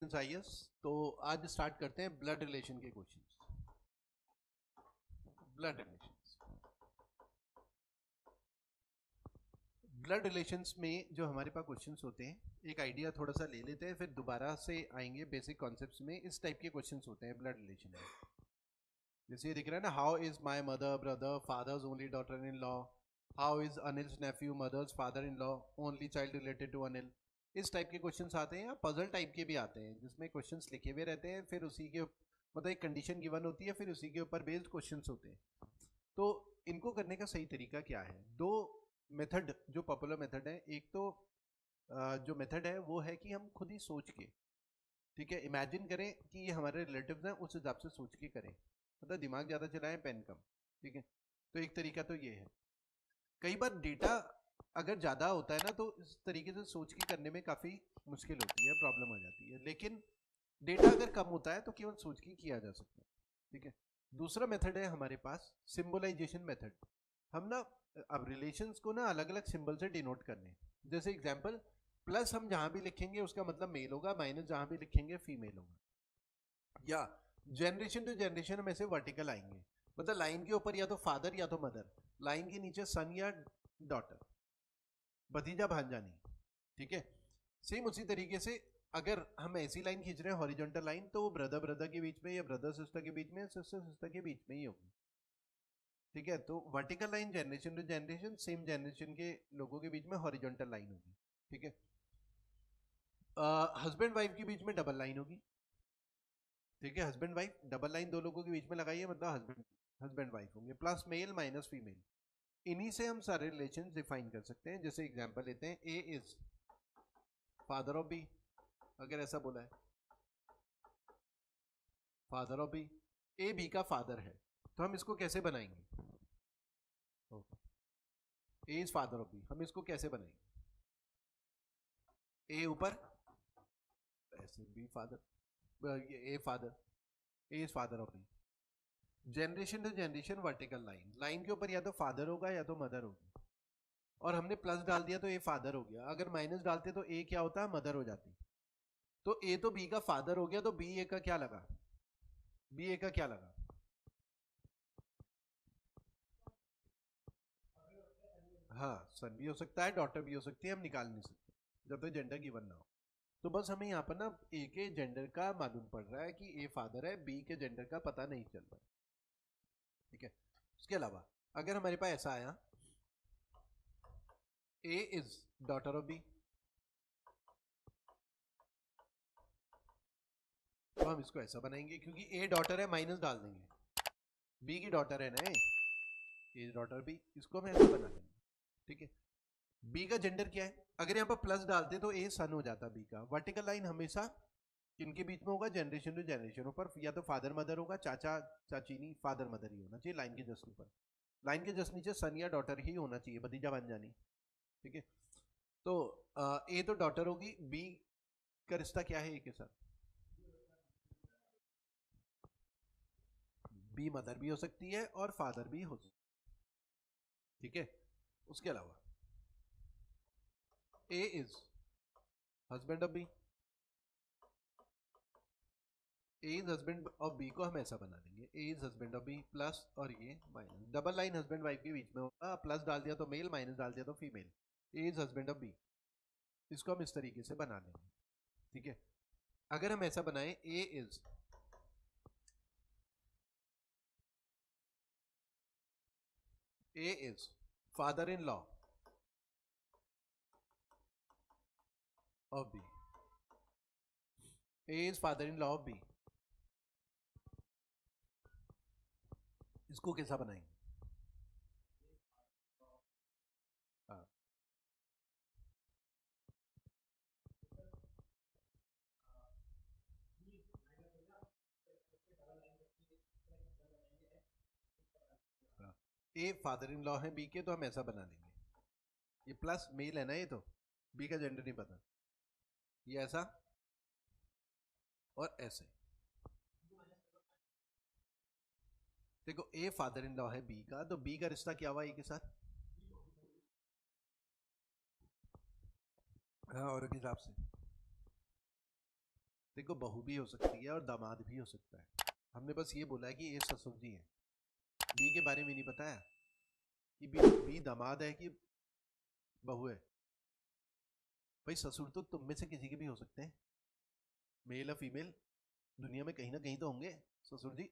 IAS. तो आज start करते हैं ब्लड रिलेशन के questions. Blood relations, blood relations में जो हमारे पास क्वेश्चंस होते हैं, एक आइडिया थोड़ा सा ले लेते हैं, फिर दोबारा से आएंगे बेसिक कॉन्सेप्ट्स में। इस टाइप के क्वेश्चंस होते हैं ब्लड रिलेशन में। जैसे ये दिख रहा है ना, how is my mother brother father's only daughter in law, how is Anil's nephew mother's father in law, only child related to Anil. इस टाइप के क्वेश्चंस आते हैं, या पजल टाइप के भी आते हैं जिसमें क्वेश्चंस लिखे हुए रहते हैं, फिर उसी के मतलब एक कंडीशन गिवन होती है, फिर उसी के ऊपर बेस्ड क्वेश्चंस होते हैं। तो इनको करने का सही तरीका क्या है? दो मेथड जो पॉपुलर मेथड है, एक तो जो मेथड है वो है कि हम खुद ही सोच के, ठीक है, इमेजिन करें कि ये हमारे रिलेटिव्स हैं, उस हिसाब से सोच के करें, मतलब दिमाग ज़्यादा चलाएं पेन कम। ठीक है, तो एक तरीका तो ये है। कई बार डेटा अगर ज़्यादा होता है ना, तो इस तरीके से सोच के करने में काफ़ी मुश्किल होती है, प्रॉब्लम आ जाती है। लेकिन डेटा अगर कम होता है तो केवल सोच के किया जा सकता है। ठीक है, दूसरा मेथड है हमारे पास सिंबलाइजेशन मेथड। हम ना अब रिलेशंस को ना अलग अलग सिंबल से डिनोट करने। जैसे एग्जांपल, प्लस हम जहां भी लिखेंगे उसका मतलब मेल होगा, माइनस जहां भी लिखेंगे फीमेल होगा। या जनरेशन टू जनरेशन हम ऐसे वर्टिकल आएंगे, मतलब लाइन के ऊपर या तो फादर या तो मदर, लाइन के नीचे सन या डॉटर, भतीजा भांजा नहीं। ठीक है, सेम उसी तरीके से अगर हम ऐसी लाइन खींच रहे हैं हॉरिजॉन्टल लाइन, तो वो ब्रदर ब्रदर के बीच में या ब्रदर सिस्टर के बीच में, सिस्टर सिस्टर के बीच में ही होगी। ठीक है, तो vertical line generation to generation, same generation के लोगों के बीच में हॉरिजॉन्टल लाइन होगी। ठीक है, हस्बैंड वाइफ के बीच में डबल लाइन होगी। ठीक है, हस्बैंड वाइफ डबल लाइन दो लोगों के बीच में लगाइए, मतलब हस्बैंड हस्बैंड वाइफ होंगे, प्लस मेल माइनस फीमेल। इन्हीं से हम सारे रिलेशन डिफाइन कर सकते हैं। जैसे एग्जांपल लेते हैं, A is father of B. अगर ऐसा बोला है father of B, A B का फादर है, तो हम इसको कैसे बनाएंगे? A is father of B, हम इसको कैसे बनाएंगे? ए ऊपर, ऐसे B father, A father, A is father of B. Generation to generation vertical line, line के ऊपर या तो फादर होगा या तो मदर होगी। और हमने प्लस डाल दिया तो ए फादर हो गया, अगर माइनस डालते तो ए क्या होता है, मदर हो जाती। तो ए तो बी का फादर हो गया, तो बी ए का क्या लगा? बी ए का क्या लगा? हाँ, सन भी हो सकता है, डॉटर भी हो सकती है, हम निकाल नहीं सकते जब तक जेंडर गिवन ना हो। तो बस हमें यहाँ पर ना ए के जेंडर का मालूम पड़ रहा है कि ए फादर है, बी के जेंडर का पता नहीं चल रहा है। ठीक है, उसके अलावा अगर हमारे पास ऐसा आया, ए इज डॉटर ऑफ बी, तो हम इसको ऐसा बनाएंगे, क्योंकि ए डॉटर है माइनस डाल देंगे, बी की डॉटर है ना ए डॉटर बी, इसको हम ऐसा बना देंगे। ठीक है, बी का जेंडर क्या है? अगर यहाँ पर प्लस डालते तो ए सन हो जाता बी का। वर्टिकल लाइन हमेशा किनके बीच में होगा? जनरेशन टू जनरेशन ऊपर, या तो फादर मदर होगा, चाचा चाची नहीं, फादर मदर ही होना चाहिए लाइन के जस्ट ऊपर। लाइन के जस्ट नीचे सन या डॉटर ही होना चाहिए, भतीजा बन जानी। ठीक है, तो ए तो डॉटर होगी, बी का रिश्ता क्या है ए के साथ? बी मदर भी हो सकती है और फादर भी हो सकती है। ठीक है, उसके अलावा A is husband of B, A is husband of B को हम ऐसा बना देंगे, A is husband of B plus, और ये minus, double line husband wife के बीच में होगा, प्लस डाल दिया तो मेल, माइनस डाल दिया तो female. A is husband of B, इसको हम इस तरीके से बना देंगे। ठीक है, अगर हम ऐसा बनाएं, A is father in law of B, A is father in law of B, इसको कैसा बनाएंगे? हाँ, हाँ। ए फादर इन लॉ है बी के, तो हम ऐसा बना देंगे, ये प्लस मेल है ना, ये तो बी का जेंडर नहीं पता, ये ऐसा और ऐसे। देखो, ए फादर इन लॉ है बी का, तो बी का रिश्ता क्या हुआ ए के साथ? हाँ, और के हिसाब से देखो बहू भी हो सकती है और दामाद भी हो सकता है। हमने बस ये बोला है कि ये ससुर जी हैं। बी के बारे में नहीं बताया कि बी दामाद है कि बहू है। भाई ससुर तो तुम में से किसी के भी हो सकते हैं, मेल या फीमेल। दुनिया में कहीं ना कहीं तो होंगे ससुर जी,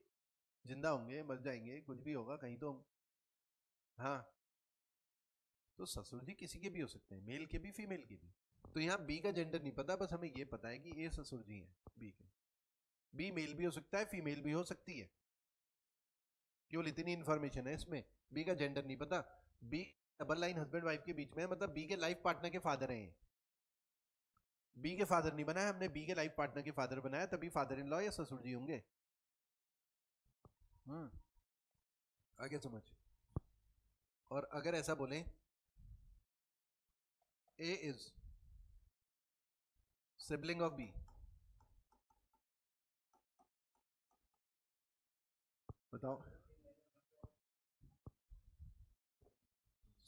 जिंदा होंगे मर जाएंगे कुछ भी होगा कहीं तो। हाँ, तो ससुर जी किसी के भी हो सकते हैं, मेल के भी फीमेल के भी। तो यहाँ बी का जेंडर नहीं पता, बस हमें ये पता है कि ये ससुर जी हैं बी के। बी मेल भी हो सकता है फीमेल भी हो सकती है, केवल इतनी इन्फॉर्मेशन है इसमें। बी का जेंडर नहीं पता। B double line husband wife के बीच में है, मतलब बी के लाइफ पार्टनर के फादर हैं। बी के फादर नहीं बनाया हमने, बी के लाइफ पार्टनर के फादर बनाया, तभी फादर इन लॉ या ससुर जी होंगे। आगे समझ। और अगर ऐसा बोले ए इज सिबलिंग ऑफ बी, बताओ।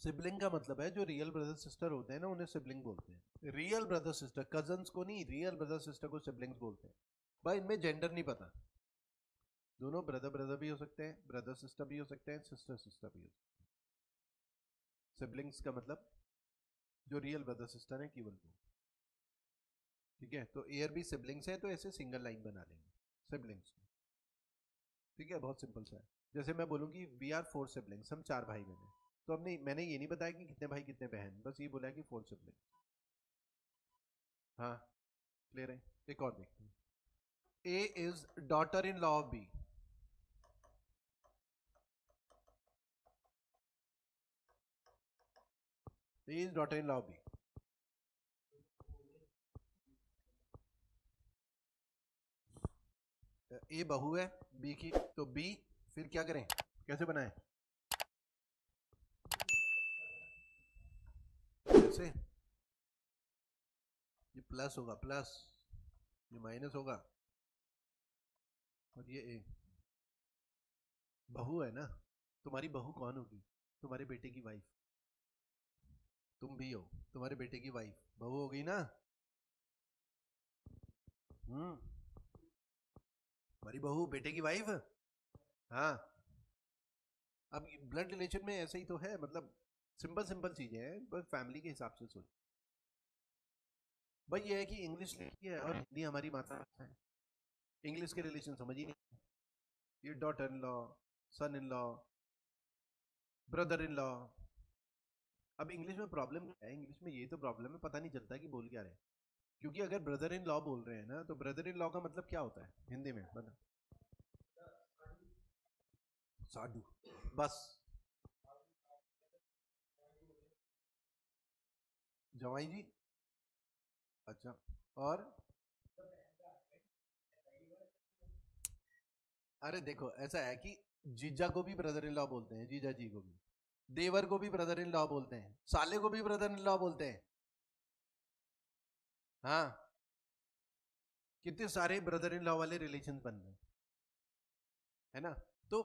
सिबलिंग का मतलब है जो रियल ब्रदर सिस्टर होते हैं ना, उन्हें सिबलिंग बोलते हैं। रियल ब्रदर सिस्टर, कजन्स को नहीं, रियल ब्रदर सिस्टर को सिबलिंग्स बोलते हैं। भाई इनमें जेंडर नहीं पता, दोनों ब्रदर ब्रदर भी हो सकते हैं, ब्रदर सिस्टर भी हो सकते हैं, सिस्टर सिस्टर भी हो सकते हैं। सिबलिंग्स का मतलब जो रियल ब्रदर सिस्टर है केवल वो। ठीक है, तो एयर भी सिबलिंग्स है, तो ऐसे सिंगल लाइन बना लेंगे सिबलिंग्स। ठीक है, बहुत सिंपल सा है। जैसे मैं बोलूँ कि वी आर 4 सिबलिंग्स, हम 4 भाई बहन हैं, तो हमने मैंने ये नहीं बताया कि कितने भाई कितने बहन, बस ये बोला है कि 4 सिबलिंग्स। हाँ, क्लियर है। एक और देखते हैं। A is daughter in law of B. A is daughter in law of B. A बहू है बी की, तो बी फिर क्या करें, कैसे बनाए, कैसे, ये प्लस होगा प्लस, ये माइनस होगा, और ये ए। बहू है ना, तुम्हारी बहू कौन होगी, तुम्हारे बेटे की वाइफ। तुम भी हो, तुम्हारे बेटे की वाइफ बहू हो गई ना। तुम्हारी बहू बेटे की वाइफ। हाँ, अब ब्लड रिलेशन में ऐसे ही तो है, मतलब सिंपल सिंपल चीजें हैं, बस फैमिली के हिसाब से सोच। भाई ये है कि इंग्लिश है और हिंदी हमारी मातृभाषा है, इंग्लिश के रिलेशन समझ ही नहीं। ये daughter in law, son in law, brother in law. अब इंग्लिश में प्रॉब्लम क्या है, इंग्लिश में ये तो प्रॉब्लम है, पता नहीं चलता कि बोल क्या रहे हैं। क्योंकि अगर ब्रदर इन लॉ बोल रहे हैं ना, तो ब्रदर इन लॉ का मतलब क्या होता है हिंदी में, मतलब साधु, बस। जवाई जी, अच्छा। और अरे देखो ऐसा है कि जीजा को भी ब्रदर इन लॉ बोलते हैं, जीजा जी को भी, देवर को भी ब्रदर इन लॉ बोलते हैं, साले को भी ब्रदर इन लॉ बोलते हैं। हाँ, कितने सारे ब्रदर इन लॉ वाले रिलेशन बन रहे हैं, है ना। तो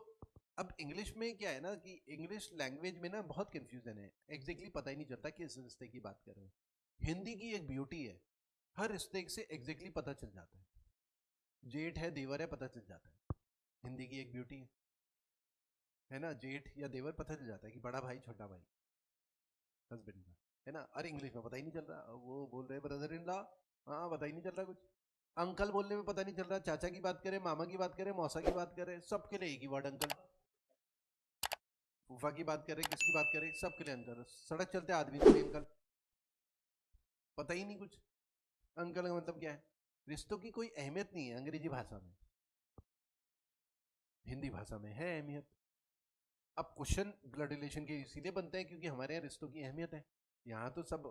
अब इंग्लिश में क्या है ना कि इंग्लिश लैंग्वेज में ना बहुत कंफ्यूजन है, एग्जैक्टली पता ही नहीं चलता किस रिश्ते की बात कर रहे हैं। हिंदी की एक ब्यूटी है, हर रिश्ते से एग्जैक्टली पता चल जाता है, जेठ है देवर है पता चल जाता है। हिंदी की एक ब्यूटी है ना, जेठ या देवर पता चल जाता है कि बड़ा भाई छोटा भाई हस्बैंड का, है ना। अरे इंग्लिश में पता ही नहीं चल रहा, वो बोल रहे ब्रदर इन लॉ, हाँ पता ही नहीं चल रहा कुछ। अंकल बोलने में पता नहीं चल रहा, चाचा की बात करें, मामा की बात करें, मौसा की बात करें, सबके लिए एक ही वर्ड अंकल। फूफा की बात करें, किसकी बात करें, सबके लिए अंकल। सड़क चलते आदमी को भी अंकल, पता ही नहीं कुछ अंकल का मतलब क्या है। रिश्तों की कोई अहमियत नहीं है अंग्रेजी भाषा में, हिंदी भाषा में है अहमियत। अब क्वेश्चन ब्लड रिलेशन के इसीलिए बनते हैं क्योंकि हमारे यहाँ रिश्तों की अहमियत है। यहाँ तो सब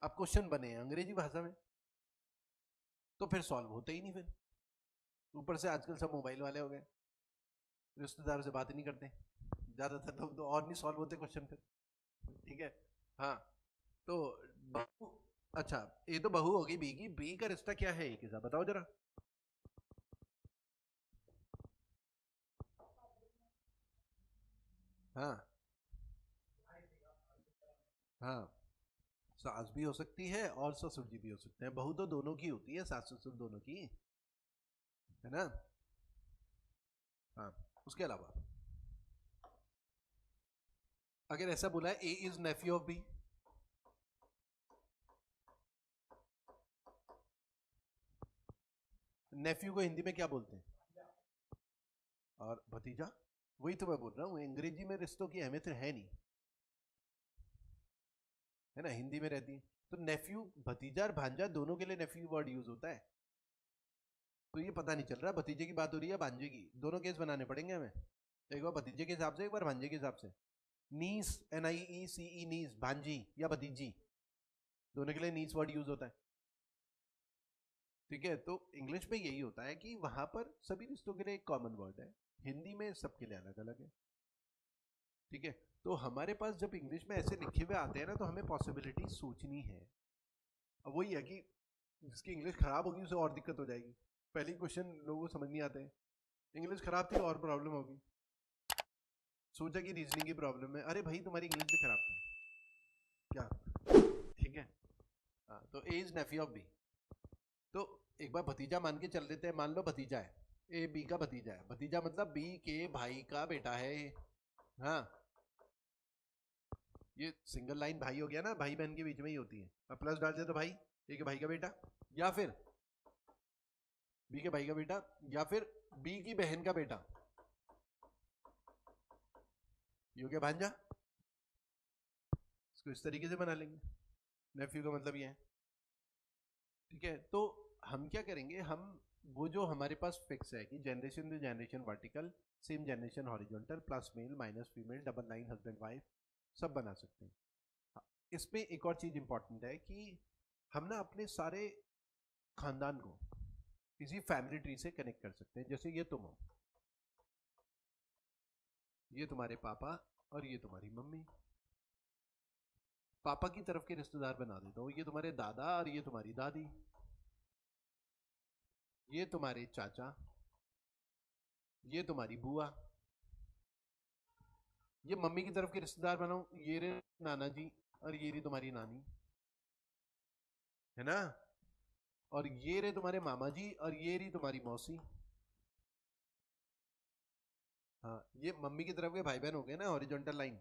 अब क्वेश्चन बने हैं अंग्रेजी भाषा में, तो फिर सॉल्व होते ही नहीं फिर। ऊपर से आजकल सब मोबाइल वाले हो गए, रिश्तेदारों से बात ही नहीं करते ज्यादातर, तो और नहीं सॉल्व होते क्वेश्चन फिर। ठीक है। हाँ, तो बहू, अच्छा ये तो बहू होगी बी की, बी का रिश्ता क्या है एक साथ बताओ जरा। हाँ हाँ, सास भी हो सकती है और ससुर जी भी हो सकते हैं, बहू तो दोनों की होती है, सास ससुर दोनों की। है ना। हाँ, उसके अलावा अगर ऐसा बोला है A is nephew of B, nephew को हिंदी में क्या बोलते हैं? और भतीजा, वही तो मैं बोल रहा हूँ, अंग्रेजी में रिश्तों की अहमियत है नहीं, है ना, हिंदी में रहती है। तो नेफ्यू, भतीजा और भांजा दोनों के लिए नेफ्यू वर्ड यूज होता है। तो ये पता नहीं चल रहा भतीजे की बात हो रही है भांजे की, दोनों केस बनाने पड़ेंगे हमें, एक बार भतीजे के हिसाब से, एक बार भांजे के हिसाब से। नीस, NIECE, नीस, भांजी या भतीजी, दोनों के लिए नीस वर्ड यूज होता है। ठीक है, तो इंग्लिश में यही होता है कि वहां पर सभी रिश्तों के लिए एक कॉमन वर्ड है, हिंदी में सबके लिए अलग अलग है। ठीक है, तो हमारे पास जब इंग्लिश में ऐसे लिखे हुए आते हैं ना, तो हमें पॉसिबिलिटी सोचनी है। अब वही है कि जिसकी इंग्लिश खराब होगी उसे और दिक्कत हो जाएगी। पहली क्वेश्चन लोगों को समझ नहीं आते हैं, इंग्लिश खराब थी और प्रॉब्लम होगी, सोचा कि रीजनिंग की प्रॉब्लम है, अरे भाई तुम्हारी इंग्लिश भी खराब थी क्या। ठीक है, हाँ, तो ए इज नेफ्यू ऑफ बी। तो एक बार भतीजा मान के चल देते हैं, मान लो भतीजा है, ए बी का भतीजा है, भतीजा मतलब बी के भाई का बेटा है। हाँ, ये सिंगल लाइन भाई हो गया ना, भाई बहन के बीच में ही होती है, अब प्लस डाल दे तो भाई, ए के भाई का बेटा, या फिर बी के भाई का बेटा, या फिर बी की बहन का बेटा, ये हो गया भांजा। इसको इस तरीके से बना लेंगे, नेफ्यू का मतलब ये है। ठीक है, तो हम क्या करेंगे, हम वो जो हमारे पास फिक्स है कि generation to generation vertical, same generation horizontal, plus male minus female, double line husband wife, सब बना सकते हैं। हाँ, इसमें एक और चीज इंपॉर्टेंट है कि हम ना अपने सारे खानदान को किसी फैमिली ट्री से कनेक्ट कर सकते हैं। जैसे ये तुम हो, ये तुम्हारे पापा और ये तुम्हारी मम्मी, पापा की तरफ के रिश्तेदार बना देता हूँ, ये तुम्हारे दादा और ये तुम्हारी दादी, ये तुम्हारे चाचा, ये तुम्हारी बुआ, ये मम्मी की तरफ के रिश्तेदार बनाऊं, ये रे नाना जी और ये रही तुम्हारी नानी, है ना, और ये रे तुम्हारे मामा जी और ये रही तुम्हारी मौसी। हाँ, ये मम्मी की तरफ के भाई बहन हो गए ना, हॉरिजॉन्टल लाइन,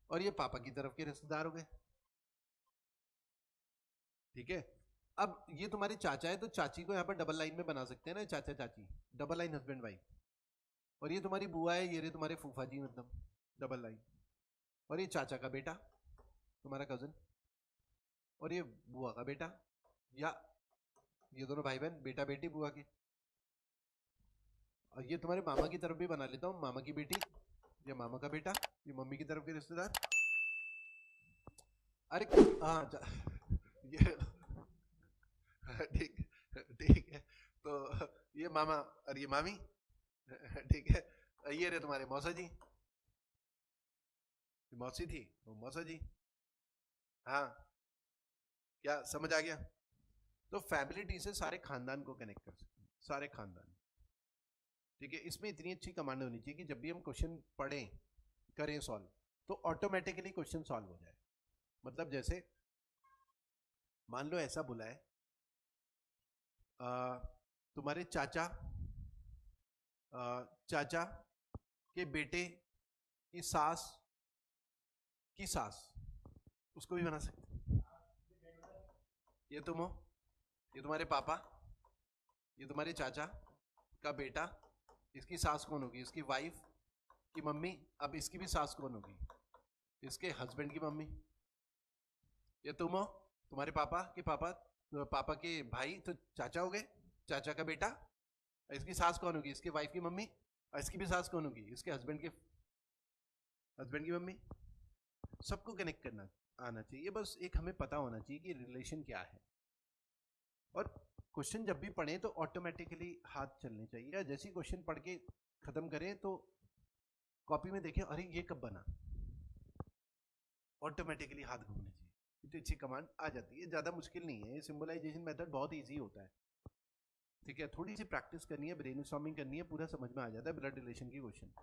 और ये पापा की तरफ के रिश्तेदार हो गए। ठीक है, अब ये तुम्हारे चाचा है, तो चाची को यहाँ पर डबल लाइन में बना सकते हैं ना, चाचा चाची, डबल लाइन हस्बैंड वाइफ, और ये तुम्हारी बुआ है, ये रे तुम्हारे फूफा जी, मतलब डबल लाइन, और ये चाचा का बेटा तुम्हारा कजन, और ये बुआ का बेटा, या ये दोनों भाई बहन बेटा बेटी बुआ के, और ये तुम्हारे मामा की तरफ भी बना लेता हूँ, मामा की बेटी, ये मामा का बेटा, ये मम्मी की तरफ के रिश्तेदार। अरे हाँ, ये ठीक, ठीक है, तो ये मामा और ये मामी, ठीक है, ये रहे तुम्हारे मौसा जी, मौसी थी वो मौसा जी। हाँ, क्या समझ आ गया? तो फैमिली ट्री से सारे खानदान को कनेक्ट कर सकते हैं, सारे खानदान। ठीक है, इसमें इतनी अच्छी कमांड होनी चाहिए कि जब भी हम क्वेश्चन पढ़ें, करें सॉल्व, तो ऑटोमेटिकली क्वेश्चन सॉल्व हो जाए। मतलब जैसे मान लो ऐसा बोला है, तुम्हारे चाचा, चाचा के बेटे की सास की सास, उसको भी बना सकते। ये तुम हो, ये तुम्हारे पापा, ये तुम्हारे चाचा का बेटा, इसकी सास कौन होगी? इसकी वाइफ की मम्मी। अब इसकी भी सास कौन होगी? इसके हस्बैंड की मम्मी। ये तुम हो, तुम्हारे पापा के पापा, तो पापा के भाई तो चाचा हो गए, चाचा का बेटा। इसकी सास कौन होगी? इसके वाइफ की मम्मी। और इसकी भी सास कौन होगी? इसके हस्बैंड के हस्बैंड की मम्मी। सबको कनेक्ट करना आना चाहिए, बस एक हमें पता होना चाहिए कि रिलेशन क्या है। और क्वेश्चन जब भी पढ़ें तो ऑटोमेटिकली हाथ चलने चाहिए, जैसे ही क्वेश्चन पढ़ के खत्म करें तो कॉपी में देखें, अरे ये कब बना, ऑटोमेटिकली हाथ घूमने चाहिए, इतनी अच्छी कमांड आ जाती है। ज़्यादा मुश्किल नहीं है, ये सिंबलाइजेशन मेथड बहुत ईजी होता है। ठीक है, थोड़ी सी प्रैक्टिस करनी है, ब्रेनस्टॉर्मिंग करनी है, पूरा समझ में आ जाता है ब्लड रिलेशन की क्वेश्चन।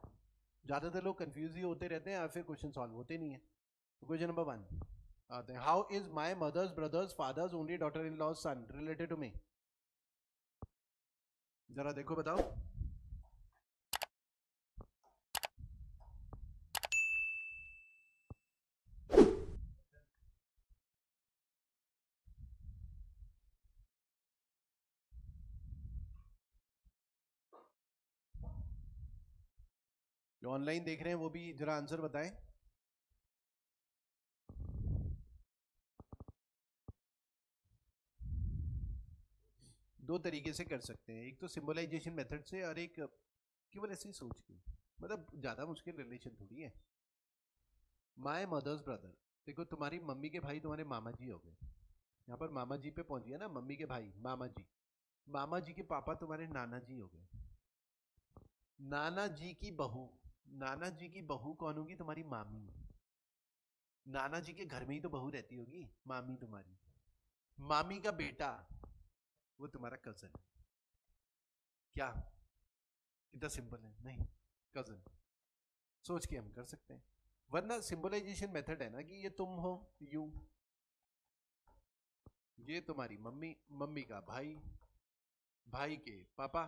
ज़्यादातर लोग कंफ्यूज ही होते रहते हैं या फिर क्वेश्चन सॉल्व होते नहीं है। क्वेश्चन नंबर 1 आते हैं, how is my mother's brother's father's only daughter in law's son related to me? जरा देखो बताओ। जो ऑनलाइन देख रहे हैं वो भी जरा आंसर बताएं। दो तरीके से कर सकते हैं, एक तो सिंबलाइजेशन मेथड से और एक केवल ऐसे ही सोच के, मतलब ज्यादा मुश्किल रिलेशन थोड़ी है। माय मदर्स ब्रदर, देखो तुम्हारी मम्मी के भाई तुम्हारे मामा जी हो गए। यहाँ पर मामा जी पे पहुंच गया ना, मम्मी के भाई मामा जी। मामा जी के पापा तुम्हारे नाना जी हो गए। नाना जी की बहू, नाना जी की बहू कौन होगी? तुम्हारी मामी। नाना जी के घर में ही तो बहू रहती होगी मामी तुम्हारी। मामी का बेटा वो तुम्हारा कजन। क्या इतना सिंपल है? नहीं, कजन। सोच के हम कर सकते हैं, वरना सिंबलाइजेशन मेथड है ना कि ये तुम हो, यू, ये तुम्हारी मम्मी, मम्मी का भाई, भाई के पापा,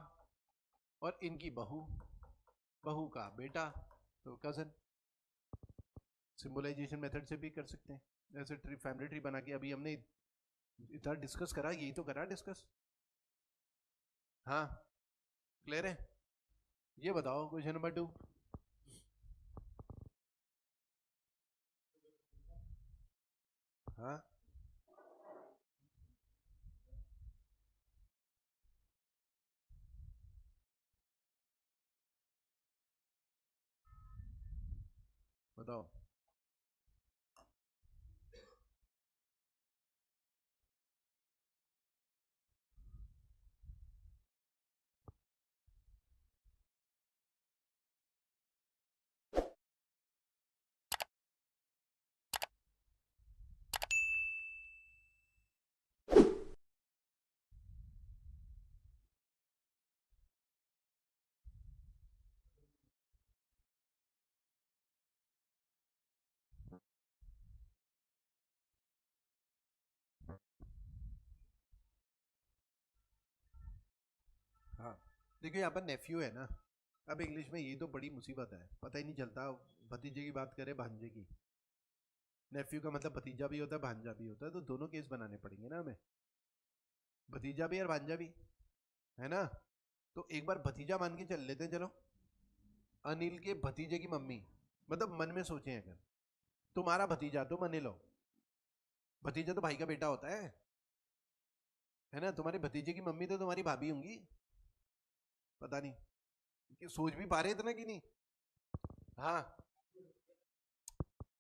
और इनकी बहू, बहू का बेटा, तो कजन। सिंबलाइजेशन मेथड से भी कर सकते हैं। ऐसे ट्री, फैमिली ट्री बना के अभी हमने इतना डिस्कस करा, यही तो करा डिस्कस। हाँ, क्लियर है? ये बताओ क्वेश्चन नंबर 2। हाँ, बताओ। हाँ, देखिए यहाँ पर नेफ्यू है ना। अब इंग्लिश में ये तो बड़ी मुसीबत है, पता ही नहीं चलता। भतीजे की बात करें, भांजे की। नेफ्यू का मतलब भतीजा भी होता है, भांजा भी होता है, तो दोनों केस बनाने पड़ेंगे ना हमें। भतीजा भी और भांजा भी, है ना? तो एक बार भतीजा मान के चल लेते हैं, चलो। अनिल के भतीजे की मम्मी, मतलब मन में सोचें अगर तुम्हारा भतीजा, तो मान लो भतीजा तो भाई का बेटा होता है ना? तुम्हारे भतीजे की मम्मी तो तुम्हारी भाभी होंगी। पता नहीं कि सोच भी पा रहे इतना कि नहीं। हाँ,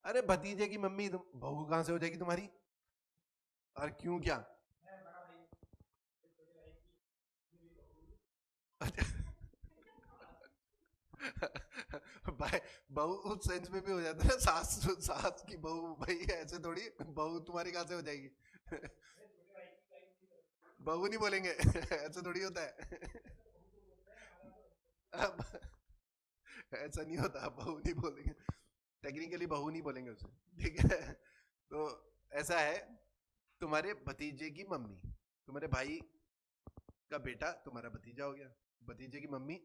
अरे भतीजे की मम्मी बहू कहां से हो जाएगी तुम्हारी? और क्यों, क्या? भाई, बहू उस सेंस में भी हो जाता है ना, सास, सास की बहू, भाई ऐसे थोड़ी बहू तुम्हारी कहां से हो जाएगी? बहू नहीं बोलेंगे। ऐसे थोड़ी होता है। अब ऐसा नहीं होता, बहू नहीं बोलेंगे। टेक्निकली बहू नहीं बोलेंगे उसे, ठीक है? तो ऐसा है, तुम्हारे भतीजे की मम्मी, तुम्हारे भाई का बेटा तुम्हारा भतीजा हो गया। भतीजे की मम्मी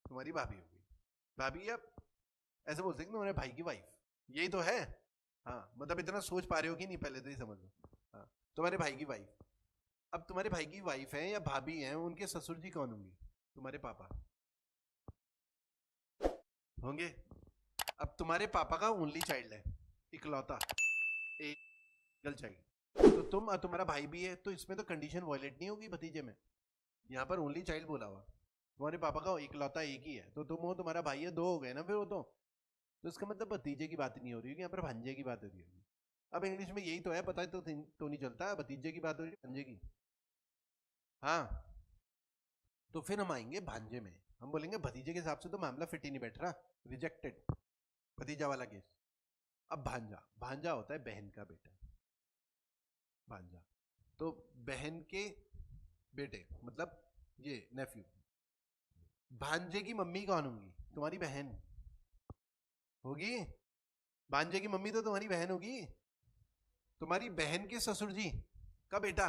तुम्हारी भाभी हो गई। भाभी, या ऐसे बोल सकते हैं तुम्हारे भाई की वाइफ, यही तो है। हाँ, मतलब इतना सोच पा रहे हो कि नहीं, पहले तो ही समझ लो। हाँ, तुम्हारे भाई की वाइफ। अब तुम्हारे भाई की वाइफ है या भाभी है, उनके ससुर जी कौन होंगी? तुम्हारे पापा होंगे। अब तुम्हारे पापा का ओनली चाइल्ड है, इकलौता, एक गर्ल चाइल्ड, तो तुम और तुम्हारा भाई भी है, तो इसमें तो कंडीशन वायलेट नहीं होगी भतीजे में। यहाँ पर ओनली चाइल्ड बोला हुआ, तुम्हारे पापा का इकलौता एक ही है, तो तुम हो, तुम्हारा भाई है, दो हो गए ना फिर वो तो इसका मतलब भतीजे की बात नहीं हो रही होगी, यहाँ पर भांजे की बात हो रही होगी। अब इंग्लिश में यही तो है, पता है तो नहीं चलता, भतीजे की बात हो रही है, भांजे की। हाँ, तो फिर हम आएंगे भांजे में। हम बोलेंगे भतीजे के हिसाब से तो मामला फिट ही नहीं बैठ रहा, रिजेक्टेड, भतीजा वाला केस। अब भांजा, भांजा होता है बहन का बेटा, भांजा। तो बहन के बेटे, मतलब ये नेफ्यू। भांजे की मम्मी कौन होंगी? तुम्हारी बहन होगी। भांजे की मम्मी तो तुम्हारी बहन होगी। तुम्हारी बहन के ससुर जी का बेटा,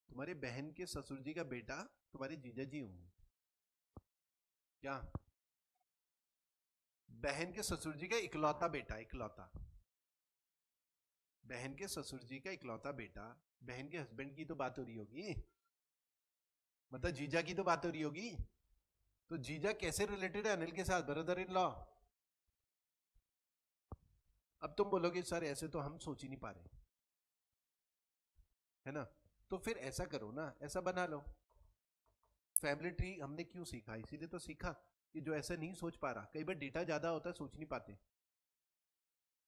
तुम्हारे बहन के ससुर जी का बेटा तुम्हारे जीजा जी होंगे क्या? बहन के ससुर जी का इकलौता बेटा, इकलौता बहन के ससुर जी का इकलौता बेटा, बहन के हस्बैंड की तो बात हो रही होगी, मतलब जीजा की तो बात हो रही होगी। तो जीजा कैसे रिलेटेड है अनिल के साथ? Brother in law. अब तुम बोलोगे सर ऐसे तो हम सोच ही नहीं पा रहे, है ना? तो फिर ऐसा करो ना, ऐसा बना लो। फैमिली ट्री हमने क्यों सीखा? इसीलिए तो सीखा कि जो ऐसा नहीं सोच पा रहा, कई बार डेटा ज्यादा होता है सोच नहीं पाते,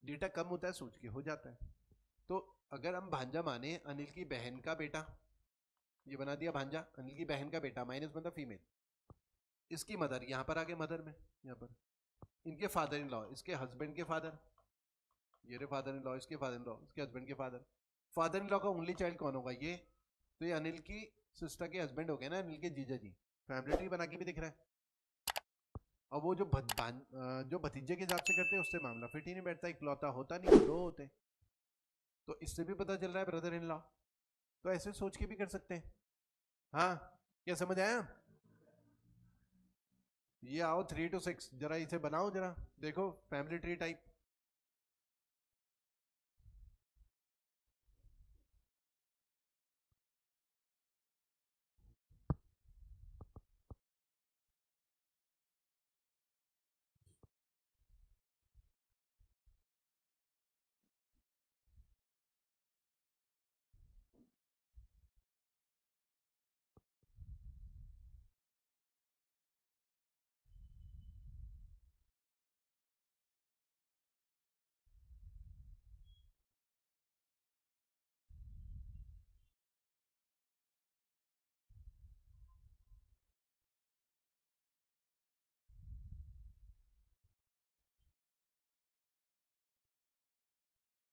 डेटा कम होता है सोच के हो जाता है। तो अगर हम भांजा माने अनिल की बहन का बेटा, ये बना दिया भांजा, अनिल की बहन का बेटा माइनस मतलब फीमेल, इसकी मदर यहाँ पर आगे मदर में, यहाँ पर इनके फादर इन लॉ, इसके हस्बैंड के फादर, ये रे फादर इन लॉ, इसके फादर इन लॉ, इसके हस्बैंड के फादर। फादर इन लॉ का ओनली चाइल्ड कौन होगा? ये। तो ये अनिल की सिस्टर के हस्बैंड हो गए ना, अनिल के जीजा जी। फैमिली ट्री बना के भी दिख रहा है। और वो जो जो भतीजे के हिसाब से करते हैं उससे मामला फिट ही नहीं बैठता, इकलौता होता नहीं, दो होते। तो इससे भी पता चल रहा है ब्रदर इन लॉ। तो ऐसे सोच के भी कर सकते हैं। हाँ, क्या समझ आया? ये आओ 3 to 6 जरा इसे बनाओ, जरा देखो फैमिली ट्री टाइप।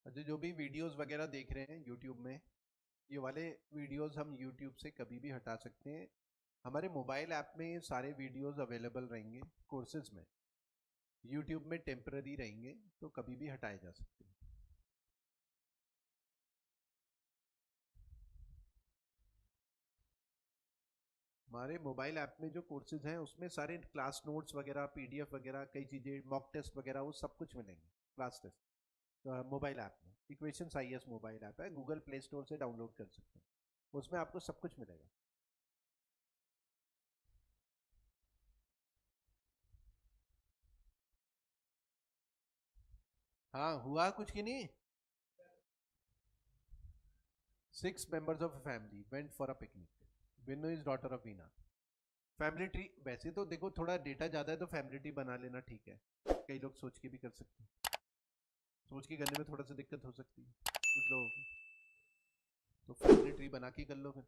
अच्छा, जो भी वीडियोस वगैरह देख रहे हैं यूट्यूब में, ये वाले वीडियोस हम यूट्यूब से कभी भी हटा सकते हैं। हमारे मोबाइल ऐप में ये सारे वीडियोस अवेलेबल रहेंगे कोर्सेज में, यूट्यूब में टेम्पररी रहेंगे, तो कभी भी हटाए जा सकते हैं। हमारे मोबाइल ऐप में जो कोर्सेज हैं उसमें सारे क्लास नोट्स वगैरह, पीडीएफ वगैरह, कई चीज़ें, मॉक टेस्ट वगैरह, वो सब कुछ मिलेंगे क्लास टेस्ट। तो मोबाइल ऐप में इक्वेशंस आईएएस मोबाइल ऐप है, गूगल प्ले स्टोर से डाउनलोड कर सकते हैं, उसमें आपको सब कुछ मिलेगा। हाँ, हुआ कुछ कि नहीं? 6 members of a family went for a picnic. Vinnu is daughter of Veena. Family tree वैसे तो देखो थोड़ा डेटा ज्यादा है तो फैमिली ट्री बना लेना ठीक है, कई लोग सोच के भी कर सकते हैं, सोच के करने में थोड़ा सा दिक्कत हो सकती है कुछ लोगों को, तो फैमिली ट्री बना के कर लो फिर।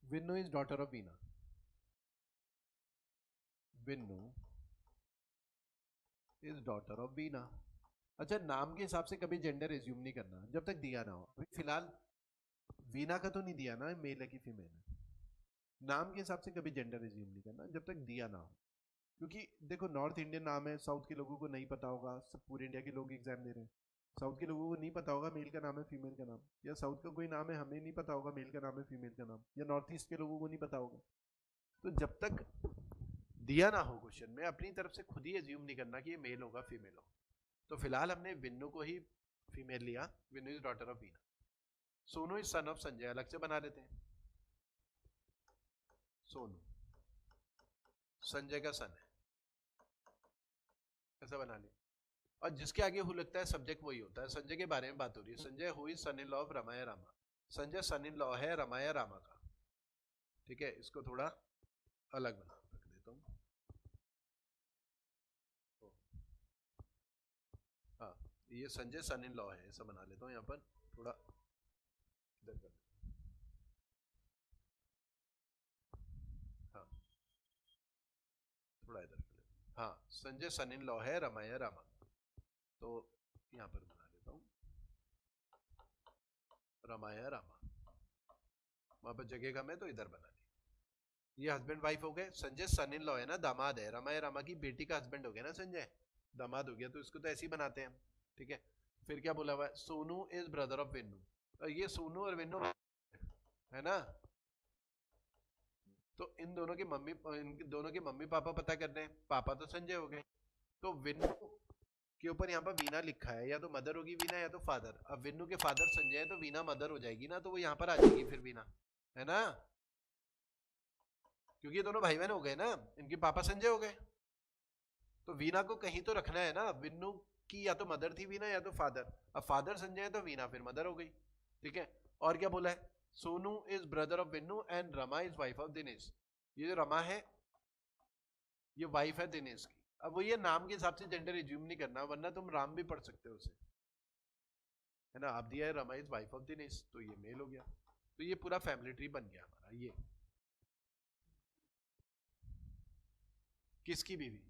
Vinnu is daughter of Veena. Vinnu is daughter of Veena. अच्छा, नाम के हिसाब से कभी जेंडर एज्यूम नहीं करना जब तक दिया ना हो। अभी फिलहाल वीना का तो नहीं दिया ना, मेल है कि फीमेल है। नाम के हिसाब से कभी जेंडर एज्यूम नहीं करना जब तक दिया ना हो, क्योंकि देखो नॉर्थ इंडियन नाम है, साउथ के लोगों को नहीं पता होगा, सब पूरे इंडिया के लोग एग्जाम दे रहे हैं, साउथ के लोगों को नहीं पता होगा मेल का नाम है फीमेल का नाम, या साउथ का कोई नाम है हमें नहीं पता होगा मेल का नाम है फीमेल का नाम, या नॉर्थ ईस्ट के लोगों को नहीं पता होगा। तो जब तक दिया ना हो क्वेश्चन में, अपनी तरफ से खुद ही एज्यूम नहीं करना कि ये मेल होगा फीमेल होगा। तो फिलहाल हमने विन्नू को ही फीमेल लिया, Vinnu is daughter of Veena. Sonu is son of Sanjay, अलग से बना लेते हैं। सोनू संजय का सन है, ऐसा बना लिया। और जिसके आगे हु लगता है सब्जेक्ट वही होता है। संजय के बारे में बात हो रही है, Sanjay who is son in law of Ramaya Rama. Sanjay son in law है रमाया रामा का, ठीक है। इसको थोड़ा अलग बना रख देता हूँ। हाँ, ये संजय सन इन लॉ है, ऐसा बना लेता हूँ यहाँ पर, थोड़ा इधर कर। हाँ, थोड़ा इधर कर। हाँ, संजय सन इन लॉ है रमाया रामा, तो यहाँ पर बना लेता हूँ रमाया रामा। वहां पर जगह कम है तो इधर बना ली। ये हस्बैंड वाइफ हो गए। संजय सन इन लॉ है ना, दामाद है, रमाया रामा की बेटी का हस्बैंड हो गया ना संजय, दामाद हो गया, तो इसको तो ऐसे ही बनाते हैं हम, ठीक है। फिर क्या बोला हुआ है? Sonu is brother of Vinnu. ये सोनू और विन्नू है ना, तो इन दोनों के मम्मी पापा पता करने हैं। पापा तो संजय हो गए, तो विन्नू के ऊपर यहाँ पर वीना लिखा है, या तो मदर होगी वीना या तो फादर। अब विन्नू के फादर संजय है तो वीना मदर हो जाएगी ना, तो वो यहाँ पर आ जाएगी फिर वीना, है ना, क्योंकि ये दोनों भाई बहन हो गए ना, इनके पापा संजय हो गए। तो वीना को कहीं तो रखना है ना, विन्नू की या तो मदर थी वीना या तो फादर। अब फादर संजय है तो वीना फिर मदर हो गई। ठीक है, और क्या बोला है, Sonu is brother of Vinnu and Rama is wife of Dinesh. ये जो रमा है ये वाइफ है दिनेश की। अब वो ये नाम के हिसाब से जेंडर एज्यूम नहीं करना, वरना तुम राम भी पढ़ सकते हो उसे, है ना। आप दिया है Rama is wife of Dinesh, तो ये मेल हो गया। तो ये पूरा फैमिली ट्री बन गया हमारा। ये किसकी बीवी,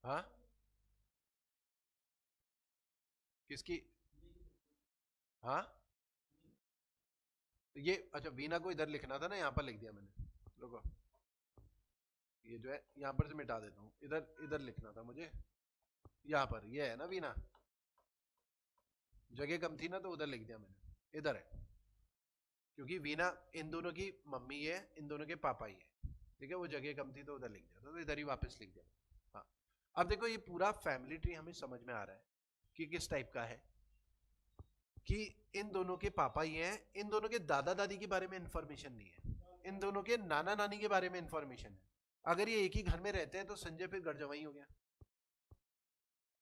हाँ किसकी, हाँ ये अच्छा, वीना को इधर लिखना था ना, यहाँ पर लिख दिया मैंने, रुको ये जो है यहाँ पर से मिटा देता हूँ, इधर इधर लिखना था मुझे, यहाँ पर ये है ना वीना, जगह कम थी ना तो उधर लिख दिया मैंने, इधर है, क्योंकि वीना इन दोनों की मम्मी है, इन दोनों के पापा ही है। ठीक है, वो जगह कम थी तो उधर लिख दिया, तो इधर ही वापस लिख दिया। हाँ, अब देखो ये पूरा फैमिली ट्री हमें समझ में आ रहा है कि किस टाइप का है, कि इन दोनों के पापा ही हैं, इन दोनों के दादा दादी के बारे में इंफॉर्मेशन नहीं है, इन दोनों के नाना नानी के बारे में इंफॉर्मेशन है। अगर ये एक ही घर में रहते हैं तो संजय फिर घर जवाई हो गया,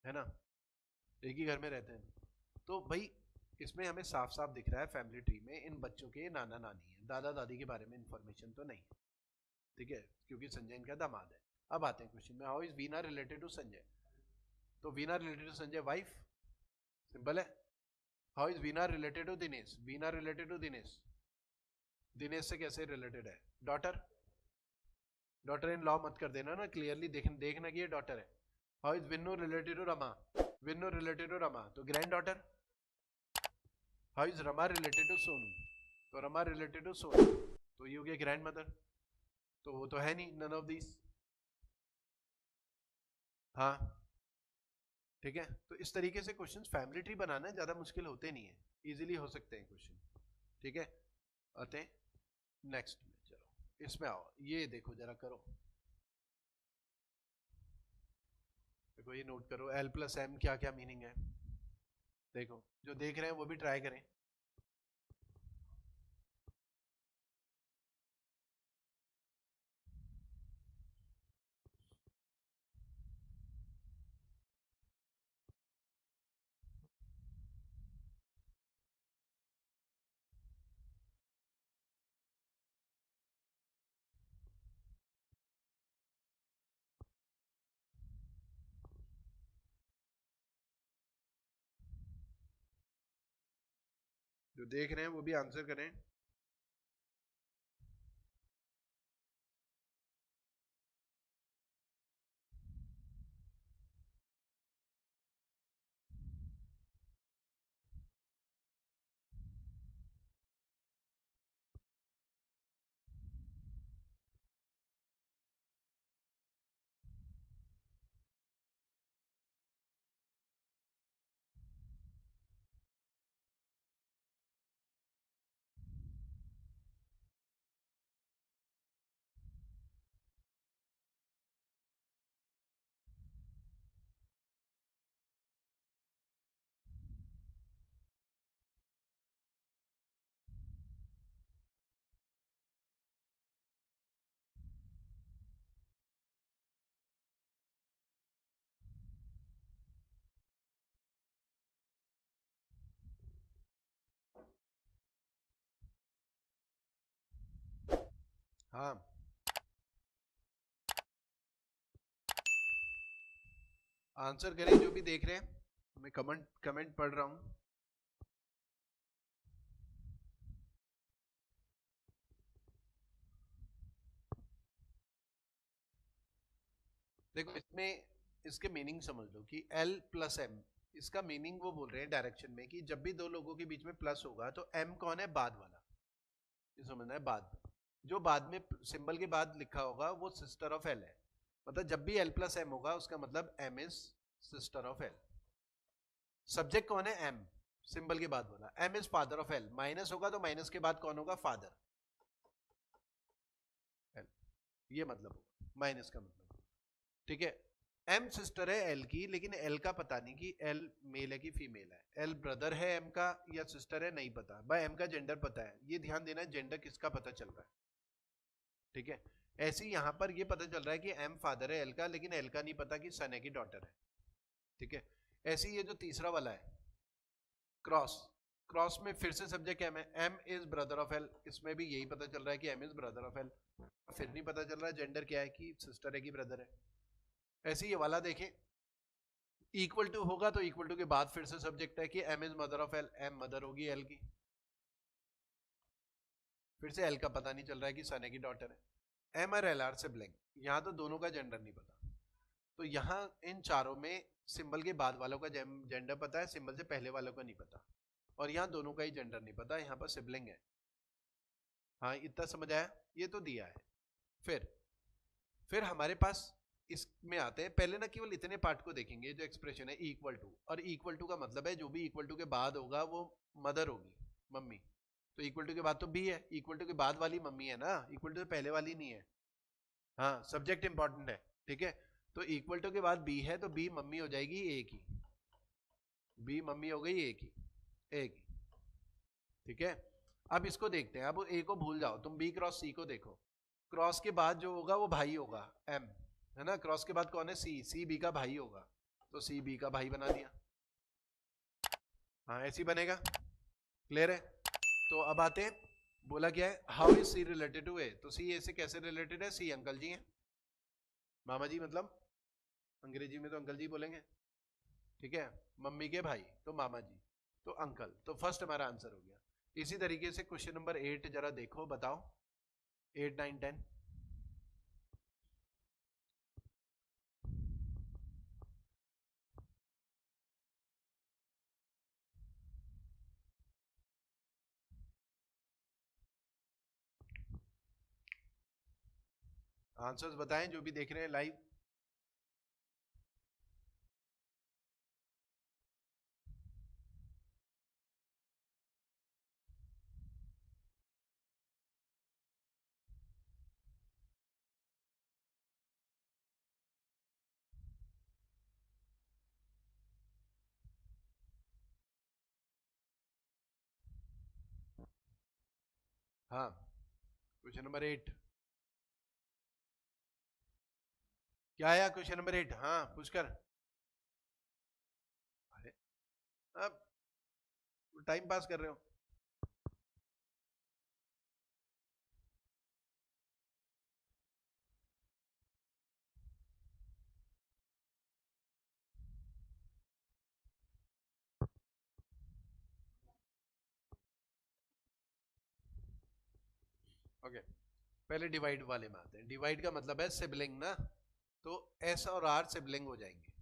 है ना, एक ही घर में रहते हैं। तो भाई इसमें हमें साफ साफ दिख रहा है फैमिली ट्री में इन बच्चों के नाना नानी है, दादा दादी के बारे में इंफॉर्मेशन तो नहीं है। ठीक है, क्योंकि संजय इनका दामाद है। अब आते हैं क्वेश्चन में, how is Veena related to Sanjay. तो Veena related to Sanjay wife, simple है। How is Veena related to Dinesh, Veena related to Dinesh, Dinesh से कैसे रिलेटेड है, डॉटर, डॉटर इन लॉ मत कर देना ना, क्लियरली देखना कि ये डॉटर है। How is Vinnu related to Rama, Vinnu related to Rama तो grand daughter. How is Rama related to Sonu, तो रमा रिलेटेड टू सोनू, तो ये हो गया ग्रैंड मदर, तो वो तो है नहीं, नन ऑफ दीज। हाँ ठीक है, तो इस तरीके से क्वेश्चंस फैमिली ट्री बनाना ज्यादा मुश्किल होते नहीं है, इजीली हो सकते हैं क्वेश्चन। ठीक है, आते हैं नेक्स्ट में, चलो इसमें आओ, ये देखो जरा करो, देखो ये नोट करो, एल प्लस एम क्या क्या मीनिंग है, देखो जो देख रहे हैं वो भी ट्राई करें। जो देख रहे हैं वो भी आंसर करें। हाँ आंसर करें जो भी देख रहे हैं, मैं कमेंट कमेंट पढ़ रहा हूं। देखो इसमें इसके मीनिंग समझ लो कि L प्लस एम, इसका मीनिंग वो बोल रहे हैं डायरेक्शन में कि जब भी दो लोगों के बीच में प्लस होगा तो M कौन है, बाद वाला, ये समझना है, बाद जो बाद में सिंबल के बाद लिखा होगा वो सिस्टर ऑफ L है। मतलब जब भी L प्लस एम होगा उसका मतलब M is sister of L। Subject कौन है, M, सिंबल के बाद बोला M is father of L, minus होगा तो माइनस के बाद कौन होगा, फादर, एल, ये मतलब माइनस का मतलब, ठीक है। एम सिस्टर है एल की, लेकिन एल का पता नहीं कि एल मेल है कि फीमेल है, एल ब्रदर है एम का या सिस्टर है नहीं पता, भाई एम का जेंडर पता है, ये ध्यान देना है जेंडर किसका पता चल रहा है, ठीक है। ऐसे ही यहां पर ये पता चल रहा है कि एम फादर है एल का, लेकिन एल का नहीं पता कि सन है कि डॉटर है, ठीक है। ऐसे ही ये जो तीसरा वाला है क्रॉस, क्रॉस में फिर से सब्जेक्ट एम है, M is brother of L, इसमें भी यही पता चल रहा है कि M is brother of L, फिर नहीं पता चल रहा है जेंडर क्या है कि सिस्टर है कि ब्रदर है। ऐसे ये वाला देखें, इक्वल टू होगा तो इक्वल टू के बाद फिर से सब्जेक्ट है कि M is mother of L, M mother होगी एल की, फिर से एल का पता नहीं चल रहा है कि सन है कि डॉटर है। एम और एल आर सिबलिंग, यहाँ तो दोनों का जेंडर नहीं पता, तो यहाँ इन चारों में सिंबल के बाद वालों का जेंडर पता है, सिंबल से पहले वालों का नहीं पता, और यहाँ दोनों का ही जेंडर नहीं पता, यहाँ पर सिबलिंग है। हाँ इतना समझ आया, ये तो दिया है। फिर हमारे पास इसमें आते हैं, पहले ना केवल इतने पार्ट को देखेंगे, जो एक्सप्रेशन है इक्वल टू, और इक्वल टू का मतलब है जो भी इक्वल टू के बाद होगा वो मदर होगी, मम्मी, तो इक्वल टू के बाद तो बी है, इक्वल टू के बाद वाली मम्मी है ना, इक्वल टू से पहले वाली नहीं है। हाँ सब्जेक्ट इंपॉर्टेंट है, ठीक है। तो इक्वल टू के बाद बी है तो बी मम्मी हो जाएगी ए की, बी मम्मी हो गई ए की, ठीक है। अब इसको देखते हैं, अब ए को भूल जाओ, तुम बी क्रॉस सी को देखो, क्रॉस के बाद जो होगा वो भाई होगा एम, है ना, क्रॉस के बाद कौन है, सी, सी बी का भाई होगा, तो सी बी का भाई बना दिया, हाँ ऐसे ही बनेगा, क्लियर है। तो अब आते हैं, बोला क्या है, how is C related to A, तो सी ए से कैसे रिलेटेड है, सी अंकल जी हैं, मामा जी मतलब अंग्रेजी में तो अंकल जी बोलेंगे, ठीक है, मम्मी के भाई तो मामा जी, तो अंकल, तो फर्स्ट हमारा आंसर हो गया। इसी तरीके से क्वेश्चन नंबर 8 जरा देखो, बताओ 8 9 10, आंसर्स बताएं जो भी देख रहे हैं लाइव। हाँ क्वेश्चन नंबर 8 क्या आया, क्वेश्चन नंबर 8, हाँ पुष्कर, अरे अब टाइम पास कर रहे हो। ओके पहले डिवाइड वाले में आते हैं, डिवाइड का मतलब है सिबलिंग ना, तो एस और आर सिबलिंग हो जाएंगे,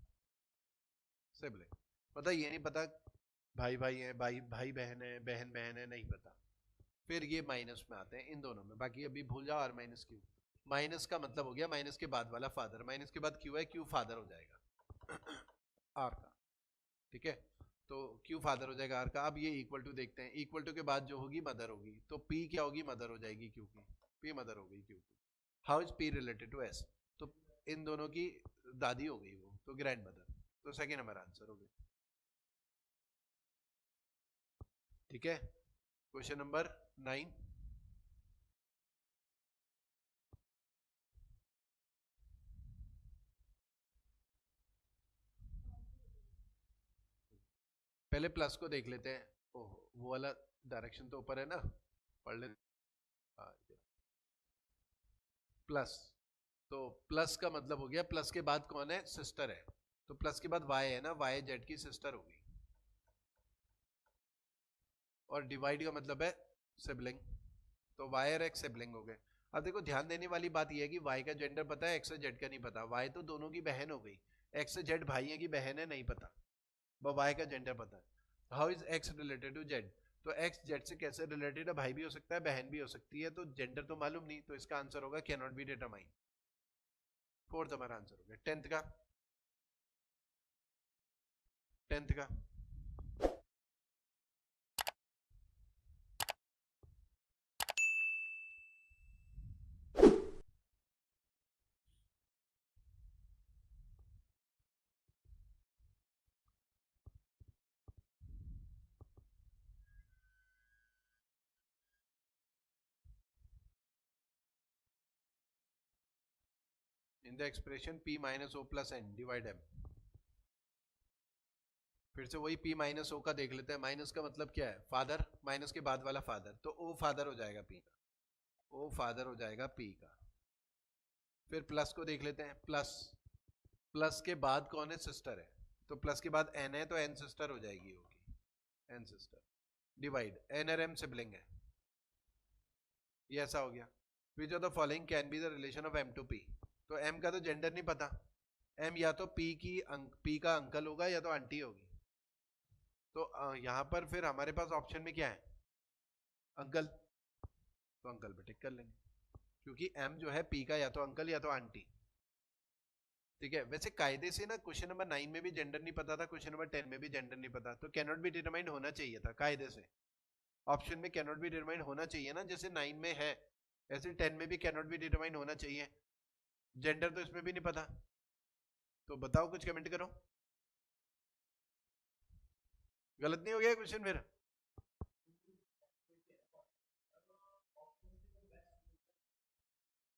सिबलिंग, पता ये नहीं पता भाई भाई है, भाई भाई बहन है, बहन बहन है, नहीं पता, फिर ये माइनस में आते हैं इन दोनों में, बाकी अभी भूल जाओ आर माइनस क्यू, माइनस का मतलब हो गया माइनस के बाद वाला फादर, माइनस के बाद क्यू है, क्यू फादर हो जाएगा आर का, ठीक है, तो क्यू फादर हो जाएगा आर का। अब ये इक्वल टू देखते हैं, इक्वल टू के बाद जो होगी मदर होगी, तो पी क्या होगी, मदर हो जाएगी क्यू की, पी मदर हो गई क्यू की। How is P related to S, तो इन दोनों की दादी हो गई वो, तो ग्रैंड मदर, तो सेकेंड हमारा आंसर हो गया, ठीक है। क्वेश्चन नंबर 9, पहले प्लस को देख लेते हैं, ओह वो वाला डायरेक्शन तो ऊपर है ना, पढ़ ले, प्लस, तो प्लस का मतलब हो गया, प्लस के बाद कौन है, सिस्टर है, तो प्लस के बाद वाई है ना, वाई जेड की सिस्टर होगी, और डिवाइड का मतलब है सिबलिंग, तो वाई और एक्स सिबलिंग हो गए। अब देखो ध्यान देने वाली बात यह है कि वाई का जेंडर पता है, एक्स और जेड का नहीं पता, वाई तो दोनों की बहन हो गई, एक्स और जेड भाई है कि बहन है नहीं पता, बस वाई का जेंडर पता है। How is X related to Z, तो एक्स जेड से कैसे रिलेटेड है, भाई भी हो सकता है बहन भी हो सकती है, तो जेंडर तो मालूम नहीं, तो इसका आंसर होगा can not be determine, fourth हमारा आंसर हो गया। टेंथ का in the expression p minus O plus N divide m। फिर से वही p माइनस ओ का देख लेते हैं। माइनस का मतलब क्या है? फादर, माइनस के बाद वाला फादर, तो o फादर हो जाएगा p का, o फादर हो जाएगा p का। फिर प्लस को देख लेते हैं। प्लस, प्लस के बाद कौन है? सिस्टर है, तो प्लस के बाद n है तो n सिस्टर हो जाएगी o की, n सिस्टर डिवाइड n और m सिबलिंग है, ये ऐसा हो गया। Which of the following can be the relation of m to p? तो m का तो जेंडर नहीं पता, m या तो p का अंकल होगा या तो आंटी होगी। तो यहां पर फिर हमारे पास ऑप्शन में क्या है? अंकल, तो अंकल पे टिक कर लेंगे, क्योंकि m जो है p का या तो अंकल या तो आंटी। ठीक है, वैसे कायदे से ना क्वेश्चन नंबर 9 में भी जेंडर नहीं पता था, क्वेश्चन नंबर 10 में भी जेंडर नहीं पता, तो कैन नॉट बी डिटरमाइंड होना चाहिए था कायदे से। ऑप्शन में कैन नॉट बी डिटरमाइंड होना चाहिए ना, जैसे 9 में है ऐसे 10 में भी कैन नॉट बी डिटरमाइंड होना चाहिए। जेंडर तो इसमें भी नहीं पता, तो बताओ, कुछ कमेंट करो। गलत नहीं हो गया क्वेश्चन फिर?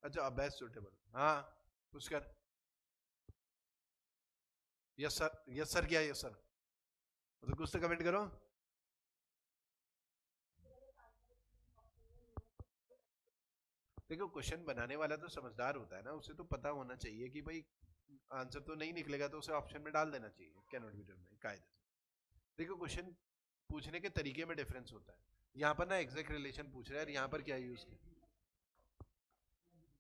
अच्छा, बेस्ट सुटेबल, हाँ पूछ कर। यस सर, यस सर, क्या यस सर? तो कुछ तो कमेंट करो। देखो, क्वेश्चन बनाने वाला तो समझदार होता है ना, उसे तो पता होना चाहिए कि भाई आंसर तो नहीं निकलेगा तो उसे ऑप्शन में डाल देना चाहिए, कैन नॉट बी डिटरमाइंड कायदे से। देखो, क्वेश्चन पूछने के तरीके में डिफरेंस होता है। यहाँ पर ना एग्जैक्ट रिलेशन पूछ रहा है, और यहाँ पर क्या यूज किया?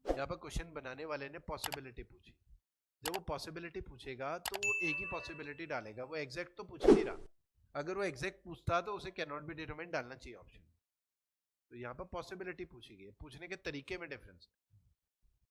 यहाँ पर क्वेश्चन बनाने वाले ने पॉसिबिलिटी पूछी। जब वो पॉसिबिलिटी पूछेगा तो वो एक ही पॉसिबिलिटी डालेगा, वो एग्जैक्ट तो पूछ नहीं रहा। अगर वो एग्जैक्ट पूछता तो उसे कैन नॉट बी डिटरमाइंड डालना चाहिए ऑप्शन। तो यहाँ पर पॉसिबिलिटी पूछी गई है, पूछने के तरीके में डिफरेंस है।